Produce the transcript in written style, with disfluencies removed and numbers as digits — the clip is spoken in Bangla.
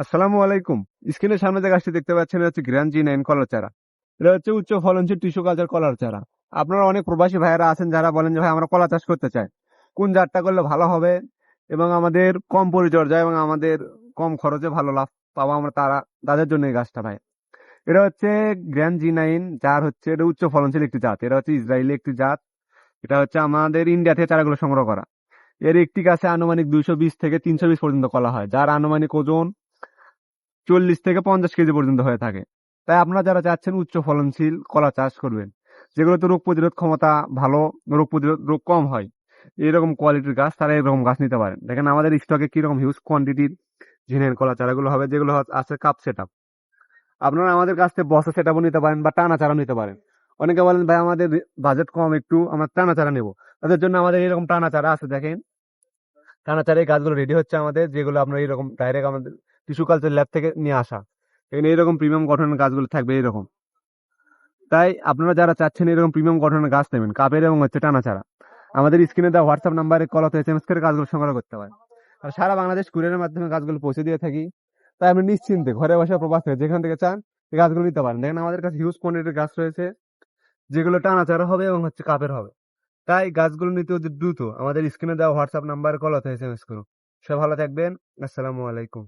আসসালামু আলাইকুম। স্ক্রিনের সামনে যে গাছটি দেখতে পাচ্ছেন এটা হচ্ছে গ্র্যান্ড জি9 কলার চারা। এটা হচ্ছে উচ্চ ফলনশীল টিস্যু কালচার কলার চারা। আপনারা অনেক প্রবাসী ভাইয়েরা আছেন যারা বলেন যে ভাই আমরা কলা চাষ করতে চাই, কোন জাতটা করলে ভালো হবে এবং আমাদের কম পরিচর্যা এবং আমাদের কম খরচে ভালো লাভ পাবো আমরা, তাদের জন্য এই গাছটা ভাই। এটা হচ্ছে গ্র্যান্ড জি9, যার হচ্ছে এটা উচ্চ ফলনশীল একটি জাত। এটা হচ্ছে ইসরায়েলি একটি জাত। এটা হচ্ছে আমাদের ইন্ডিয়া থেকে চারাগুলো সংগ্রহ করা। এর একটি গাছে আনুমানিক 220 থেকে 320 পর্যন্ত কলা হয়, যার আনুমানিক ওজন 40 থেকে 50 কেজি পর্যন্ত হয়ে থাকে। তাই আপনারা যারা চাচ্ছেন উচ্চ ফলনশীল কলা চাষ করবেন, যেগুলোতে রোগ প্রতিরোধ ক্ষমতা ভালো, রোগ কম হয়, এরকম কোয়ালিটির গাছ, তারা এরকম গাছ নিতে পারেন। দেখেন আমাদের স্টকে কিরকম হিউজ কোয়ান্টিটির ঝিনের কলা চারাগুলো হবে, যেগুলো আছে কাপ সেট আপ। আপনারা আমাদের কাছ থেকে বসা সেট আপও নিতে পারেন বা টানা চারা নিতে পারেন। অনেকে বলেন ভাই আমাদের বাজেট কম, একটু আমরা টানা চারা নেবো, তাদের জন্য আমাদের এরকম টানা চারা আছে। দেখেন টানা চারা এই গাছগুলো রেডি হচ্ছে আমাদের, যেগুলো আপনার এরকম ডাইরেক্ট আমাদের টিস্যু কালচার ল্যাব থেকে নিয়ে আসা। এখানে এরকম প্রিমিয়াম গঠনের গাছগুলো থাকবে এরকম। তাই আপনারা যারা চাচ্ছেন এরকম প্রিমিয়াম গঠনের গাছ নেবেন, কাপের এবং হচ্ছে টানা চারা, আমাদের স্ক্রিনে দেওয়া হোয়াটসঅ্যাপ নাম্বারে কল অথবা এসএমএস করে গাছগুলো সংগ্রহ করতে পারেন। আর সারা বাংলাদেশ কুরিয়ারের মাধ্যমে গাছগুলো পৌঁছে দিয়ে থাকি। তাই আপনি নিশ্চিন্তে ঘরে বসে প্রবাস থেকে যেখান থেকে চান এই গাছগুলো নিতে পারেন। দেখেন আমাদের কাছে হিউজ কোয়ান্টিটির গাছ রয়েছে, যেগুলো টানা চারা হবে এবং হচ্ছে কাপের হবে। তাই গাছগুলো নিতে অতি দ্রুত আমাদের স্ক্রিনে দেওয়া হোয়াটসঅ্যাপ নাম্বারে কল অথবা এসএমএস করুন। সবাই ভালো থাকবেন। আসসালামু আলাইকুম।